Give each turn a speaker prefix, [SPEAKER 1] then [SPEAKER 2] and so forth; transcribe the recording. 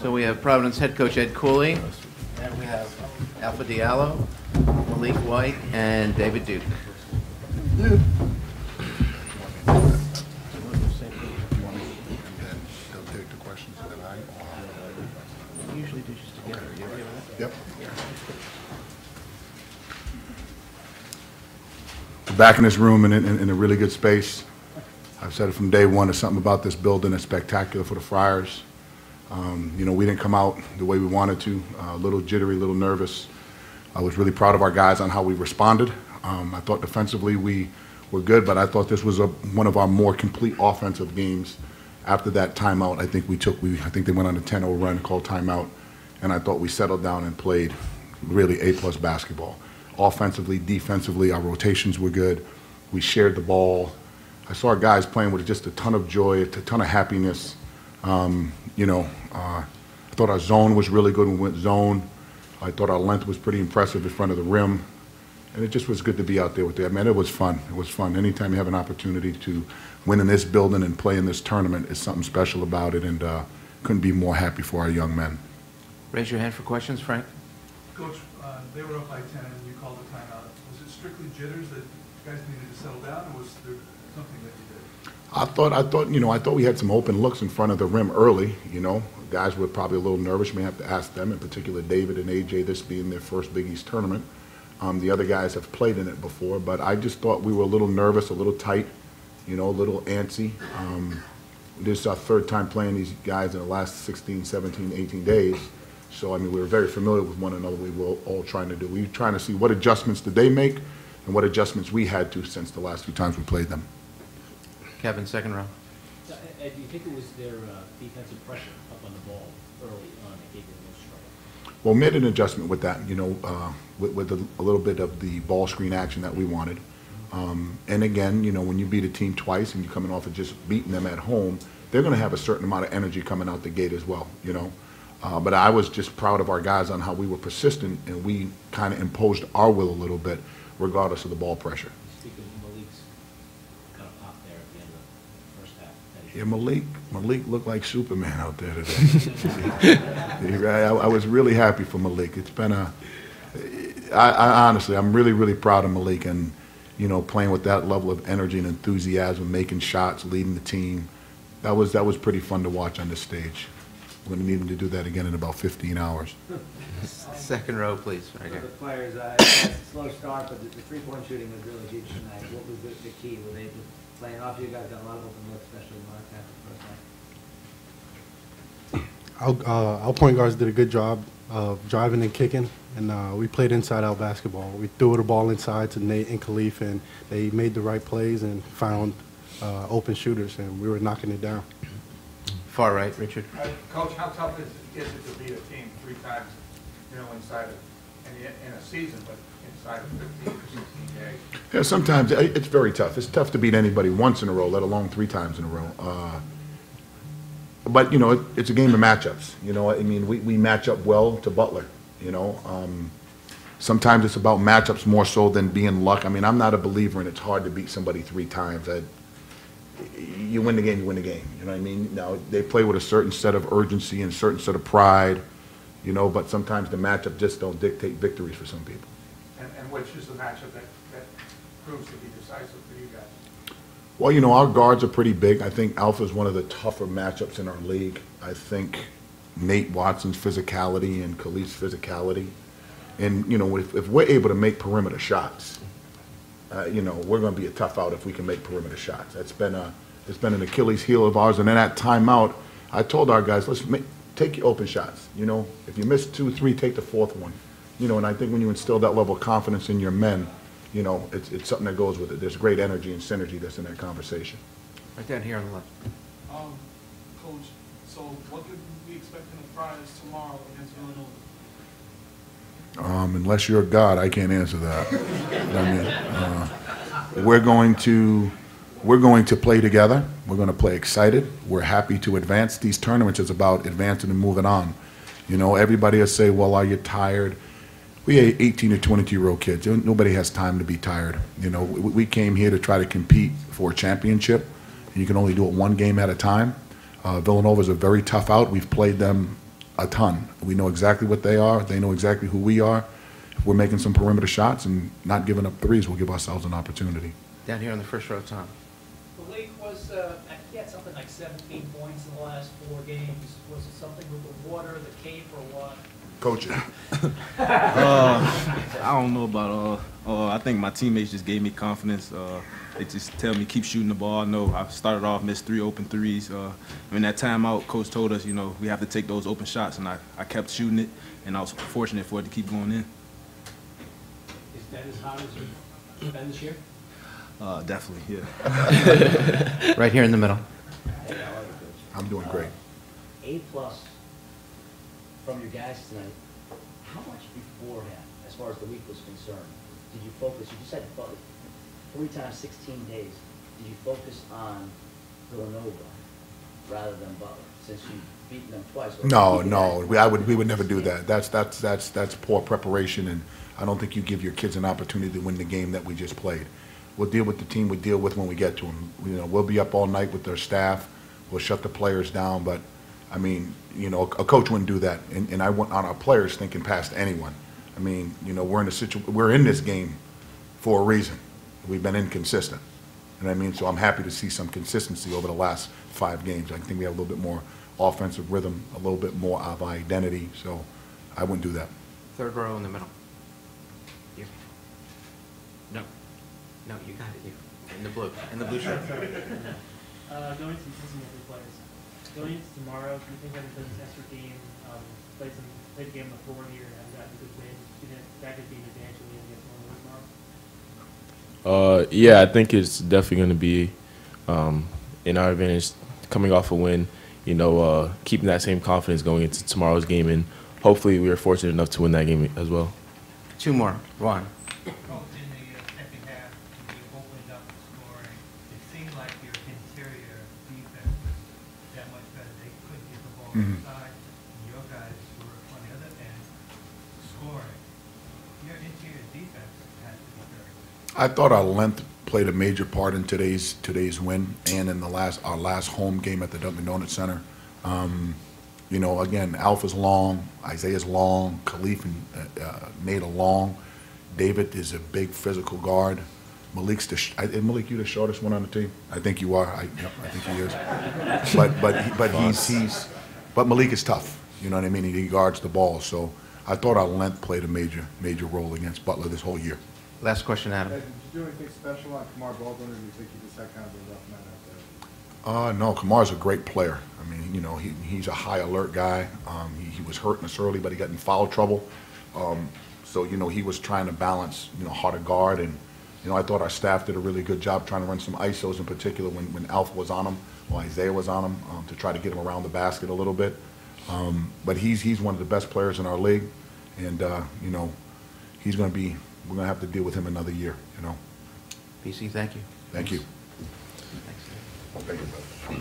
[SPEAKER 1] So we have Providence head coach Ed Cooley, and we have Alpha Diallo, Maliek White, and David Duke.
[SPEAKER 2] And then they'll take the questions that
[SPEAKER 1] We usually do just together. You okay with that?
[SPEAKER 2] Yep. We're back in this room in a really good space. I've said it from day one, there's something about this building that's spectacular for the Friars. You know, we didn't come out the way we wanted to, a little jittery, a little nervous. I was really proud of our guys on how we responded. I thought defensively we were good, but I thought this was one of our more complete offensive games. After that timeout, I think they went on a 10-0 run, called timeout, and I thought we settled down and played really A-plus basketball. Offensively, defensively, our rotations were good. We shared the ball. I saw our guys playing with just a ton of joy, a ton of happiness. You know, I thought our zone was really good when we went zone. I thought our length was pretty impressive in front of the rim. And it just was good to be out there with them. Man, it was fun. It was fun. Anytime you have an opportunity to win in this building and play in this tournament, it's something special about it, and couldn't be more happy for our young men.
[SPEAKER 1] Raise your hand for questions, Frank.
[SPEAKER 3] Coach, they were up by 10 and you called a timeout. Was it strictly jitters that you guys needed to settle down, or was there something that you did?
[SPEAKER 2] I thought we had some open looks in front of the rim early. You know, guys were probably a little nervous. We have to ask them, in particular David and AJ, this being their first Big East tournament. The other guys have played in it before, but I just thought we were a little nervous, a little tight, you know, a little antsy. This is our third time playing these guys in the last 16, 17, 18 days. So, I mean, we were very familiar with one another. We were all trying to do. We were trying to see what adjustments did they make and what adjustments we had to since the last few times we played them.
[SPEAKER 1] Kevin, second row.
[SPEAKER 4] Ed, do you think it was their defensive pressure up on the ball early on that gave you the most trouble?
[SPEAKER 2] Well, made an adjustment with that, you know, with a little bit of the ball screen action that we wanted. And again, you know, when you beat a team twice and you're coming off of just beating them at home, they're going to have a certain amount of energy coming out the gate as well, you know. But I was just proud of our guys on how we were persistent, and we kind of imposed our will a little bit, regardless of the ball pressure.
[SPEAKER 4] Speak of Maliek's kind of pop there at the end of the first half.
[SPEAKER 2] Yeah, Maliek looked like Superman out there today. I was really happy for Maliek. It's been honestly, I'm really, really proud of Maliek, and, you know, playing with that level of energy and enthusiasm, making shots, leading the team. That was pretty fun to watch on this stage. We're going to need him to do that again in about 15 hours.
[SPEAKER 1] Second row, please. Right here.
[SPEAKER 5] The players, it's a slow start, but the three-point shooting was really huge tonight. What was the key? Were they just playing off? You guys got a lot of open looks, especially Mark after the first half.
[SPEAKER 6] Our point guards did a good job of driving and kicking, and we played inside-out basketball. We threw the ball inside to Nate and Khalif, and they made the right plays and found open shooters, and we were knocking it down.
[SPEAKER 1] Far right, Richard.
[SPEAKER 3] Coach, how tough is it to beat a team 3 times, you know, inside of, in a season, but inside of 15 or 16 days?
[SPEAKER 2] Yeah, sometimes it's very tough. It's tough to beat anybody once in a row, let alone 3 times in a row. But, you know, it's a game of matchups. You know, I mean, we match up well to Butler, you know. Sometimes it's about matchups more so than being luck. I mean, I'm not a believer in it's hard to beat somebody 3 times. You win the game, you win the game. You know what I mean? Now, they play with a certain set of urgency and a certain set of pride, you know, but sometimes the matchup just don't dictate victories for some people.
[SPEAKER 3] And which is the matchup that proves to be decisive for you guys?
[SPEAKER 2] Well, you know, our guards are pretty big. I think Alpha is one of the tougher matchups in our league. I think Nate Watson's physicality and Khalif's physicality. And, you know, if we're able to make perimeter shots, you know, we're going to be a tough out if we can make perimeter shots. It's been an Achilles heel of ours. And then at timeout, I told our guys, take your open shots. You know, if you miss 2, 3, take the 4th one. You know, and I think when you instill that level of confidence in your men, you know, it's something that goes with it. There's great energy and synergy that's in that conversation.
[SPEAKER 1] Right down here on the left.
[SPEAKER 7] Coach, so what could we expect in the Friars tomorrow against Villanova?
[SPEAKER 2] Unless you're God, I can't answer that. I mean, we're going to play together. We're going to play excited. We're happy to advance. These tournaments is about advancing and moving on. You know, everybody will say, well, are you tired? We have 18 to 22-year-old kids. Nobody has time to be tired. You know, we came here to try to compete for a championship, and you can only do it 1 game at a time. Villanova is a very tough out. We've played them a ton. We know exactly what they are. They know exactly who we are. If we're making some perimeter shots and not giving up threes, we'll give ourselves an opportunity.
[SPEAKER 1] Down here on the first row, Tom.
[SPEAKER 4] Maliek was, he had something like 17 points in the last 4 games. Was it something with the water, the cape, or what?
[SPEAKER 2] Coach.
[SPEAKER 8] I don't know about I think my teammates just gave me confidence. They just tell me keep shooting the ball. I know I started off, missed 3 open threes. In that timeout, coach told us, we have to take those open shots, and I kept shooting it, and I was fortunate for it to keep going in.
[SPEAKER 4] Is that as hot as you've been this year?
[SPEAKER 8] Definitely, yeah.
[SPEAKER 1] Right here in the middle.
[SPEAKER 2] I'm doing great.
[SPEAKER 9] A+ from your guys tonight. How much beforehand, as far as the week was concerned, did you focus? You just said 3 times 16 days. Did you focus on Villanova rather than Butler, since you've beaten them twice?
[SPEAKER 2] No. We would never do that. That's poor preparation, and I don't think you give your kids an opportunity to win the game that we just played. We'll deal with the team we deal with when we get to them. We'll be up all night with their staff. We'll shut the players down, but I mean, a coach wouldn't do that, and I want on our players thinking past anyone. I mean, we're in this game for a reason. We've been inconsistent, and I mean, so I'm happy to see some consistency over the last 5 games. I think we have a little bit more offensive rhythm, a little bit more of identity. So I wouldn't do that.
[SPEAKER 1] Third row in the middle. Here. No, you got it. You in the blue shirt.
[SPEAKER 10] Going into the season with your players. Going into tomorrow, do you think that because it's extra game, played the game on the floor here and gotten a good win, do you think that could be an advantage when you get tomorrow?
[SPEAKER 11] Yeah, I think it's definitely going to be in our advantage coming off a win, keeping that same confidence going into tomorrow's game, and hopefully we are fortunate enough to win that game as well.
[SPEAKER 1] 2 more. Ron.
[SPEAKER 3] Coach, in the second half, you opened up scoring. It seemed like your interior defense was that much better. They couldn't get the ball inside, and your guys were on the other end scoring. Your interior defense has to be very good.
[SPEAKER 2] I thought our length played a major part in today's win, and in our last home game at the Dunkin' Donuts Center. Again, Alpha's long, Isaiah's long, Khalif and Nate are long. David is a big physical guard. Maliek's Maliek, you the shortest one on the team? I think you are. I think he is. But Maliek is tough. You know what I mean? He guards the ball. So I thought our length played a major role against Butler this whole year.
[SPEAKER 1] Last question, Adam.
[SPEAKER 6] Did you do anything special on Kamar Baldwin, or do you think you just had kind of a rough night out there?
[SPEAKER 2] No, Kamar's a great player. I mean, he's a high alert guy. He was hurting us early, but he got in foul trouble. So he was trying to balance, how to guard, and I thought our staff did a really good job trying to run some ISOs in particular when Alpha was on him or Isaiah was on him to try to get him around the basket a little bit. But he's one of the best players in our league, and he's going to be. We're going to have to deal with him another year.
[SPEAKER 1] PC, thank you.
[SPEAKER 2] Thank you.
[SPEAKER 1] Thanks.
[SPEAKER 2] Thank you, brother.